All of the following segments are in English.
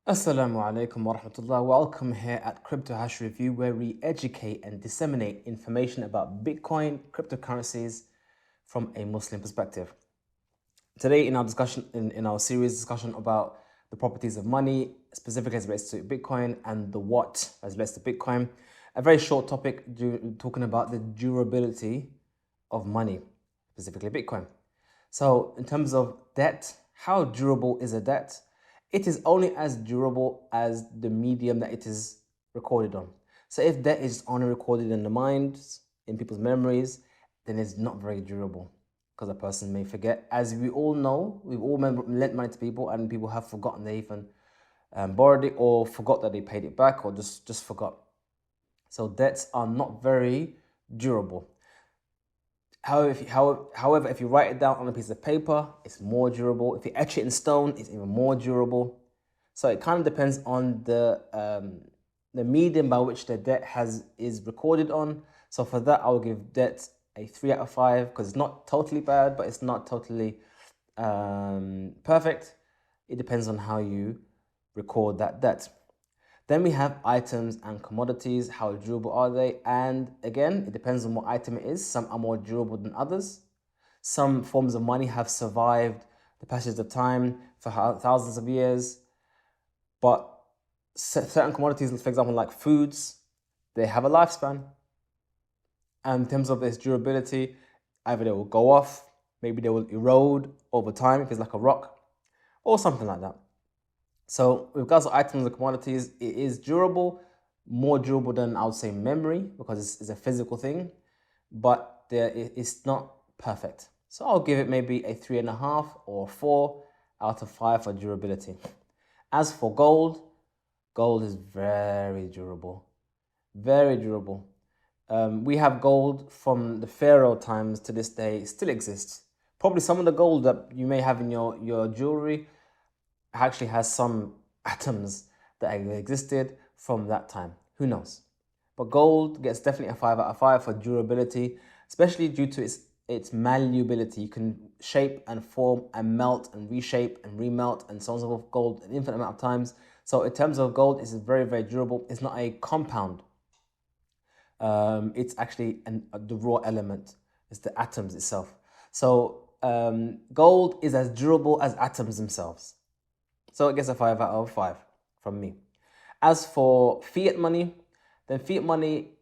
Assalamu alaikum wa rahmatullah. Welcome here at Crypto Hash Review, where we educate and disseminate information about Bitcoin, cryptocurrencies from a Muslim perspective. Today, in our discussion, in our series discussion about the properties of money, specifically as it relates to Bitcoin, and the what as it relates to Bitcoin, a very short topic talking about the durability of money, specifically Bitcoin. So, in terms of debt, how durable is a debt? It is only as durable as the medium that it is recorded on. So if debt is only recorded in the minds, in people's memories, then it's not very durable because a person may forget. As we all know, we've all lent money to people and people have forgotten they even borrowed it or forgot that they paid it back or just forgot. So debts are not very durable. However, if you write it down on a piece of paper, it's more durable. If you etch it in stone, it's even more durable. So it kind of depends on the medium by which the debt is recorded on. So for that, I will give debt a 3 out of 5 because it's not totally bad, but it's not totally perfect. It depends on how you record that debt. Then we have items and commodities. How durable are they? And again, it depends on what item it is. Some are more durable than others. Some forms of money have survived the passage of time for thousands of years. But certain commodities, for example, like foods, they have a lifespan. And in terms of its durability, either they will go off, maybe they will erode over time if it's like a rock, or something like that. So with regards to items and commodities, it is durable, more durable than I would say memory because it's a physical thing, but it's not perfect. So I'll give it maybe a 3.5 or 4 out of 5 for durability. As for gold, gold is very durable, very durable. We have gold from the pharaoh times to this day, it still exists. Probably some of the gold that you may have in your jewelry actually has some atoms that existed from that time. Who knows? But gold gets definitely a 5 out of 5 for durability, especially due to its malleability. You can shape and form and melt and reshape and remelt and so on and so forth gold an infinite amount of times. So in terms of gold, it's very, very durable. It's not a compound. It's actually the raw element. It's the atoms itself. So gold is as durable as atoms themselves. So it gets a 5 out of 5 from me. As for fiat money, then fiat money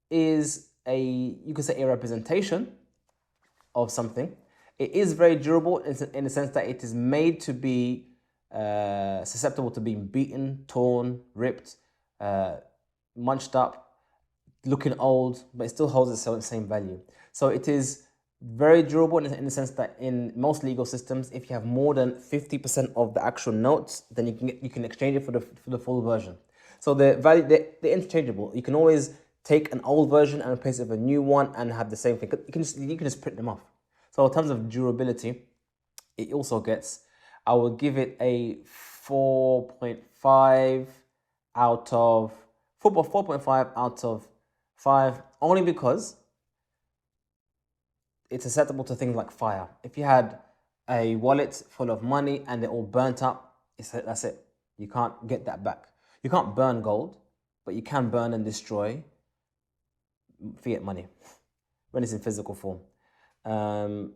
is you could say a representation of something. It is very durable in the sense that it is made to be susceptible to being beaten, torn, ripped, munched up, looking old, but it still holds the same value. So it is very durable in the sense that in most legal systems, if you have more than 50% of the actual notes, then you can exchange it for the full version. So they're interchangeable. You can always take an old version and replace it with a new one and have the same thing. You can just print them off. So in terms of durability, it also gets, I will give it a 4.5 out of 4.5 out of 5, only because it's susceptible to things like fire. If you had a wallet full of money and they're all burnt up, that's it. You can't get that back. You can't burn gold, but you can burn and destroy fiat money when it's in physical form. And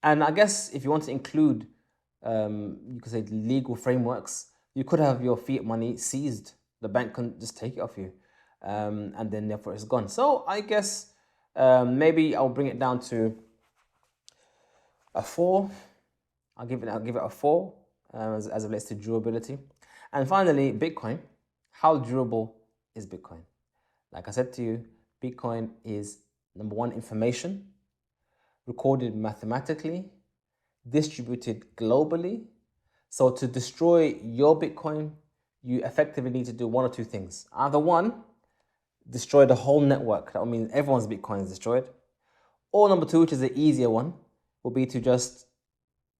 I guess if you want to include, you could say legal frameworks, you could have your fiat money seized. The bank can just take it off you, and then therefore it's gone. So I guess maybe I'll bring it down to a 4. I'll give it a 4 as it relates to durability. And finally, Bitcoin. How durable is Bitcoin? Like I said to you, Bitcoin is number one, information, recorded mathematically, distributed globally. So to destroy your Bitcoin, you effectively need to do one or two things. Either one, destroy the whole network. That would mean everyone's Bitcoin is destroyed. Or number two, which is the easier one, would be to just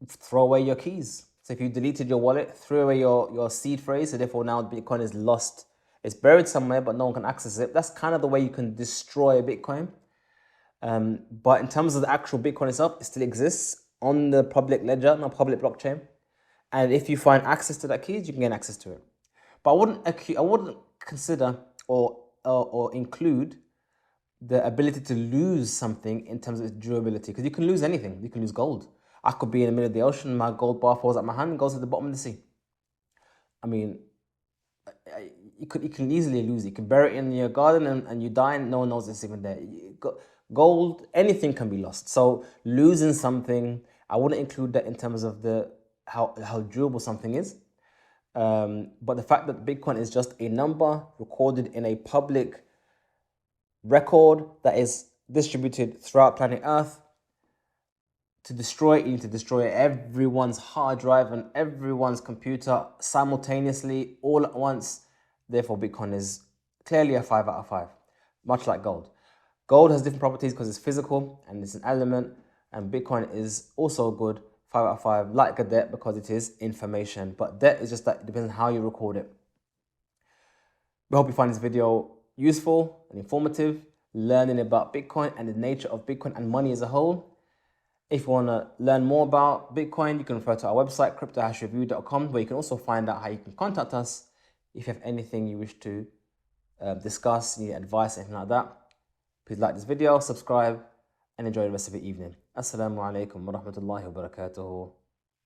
throw away your keys. So if you deleted your wallet, threw away your seed phrase, so therefore now Bitcoin is lost. It's buried somewhere, but no one can access it. That's kind of the way you can destroy Bitcoin. But in terms of the actual Bitcoin itself, it still exists on the public ledger, not public blockchain. And if you find access to that keys, you can gain access to it. But I wouldn't consider or include the ability to lose something in terms of its durability, because you can lose anything. You can lose gold. I could be in the middle of the ocean, my gold bar falls out my hand and goes to the bottom of the sea. I mean, you can easily lose it. You can bury it in your garden and you die and no one knows it's even there. Gold, anything can be lost. So losing something, I wouldn't include that in terms of how durable something is. But the fact that Bitcoin is just a number recorded in a public record that is distributed throughout planet Earth, to destroy it, you need to destroy everyone's hard drive and everyone's computer simultaneously, all at once. Therefore, Bitcoin is clearly a 5 out of 5, much like gold. Gold has different properties because it's physical and it's an element, and Bitcoin is also good, 5 out of 5, like a debt, because it is information. But debt is just that, it depends on how you record it. We hope you find this video useful and informative, learning about Bitcoin and the nature of Bitcoin and money as a whole. If you want to learn more about Bitcoin, you can refer to our website, crypto-review.com, where you can also find out how you can contact us if you have anything you wish to discuss, need advice, anything like that. Please like this video, subscribe, and enjoy the rest of your evening. Assalamu alaikum wa rahmatullahi wa barakatuhu.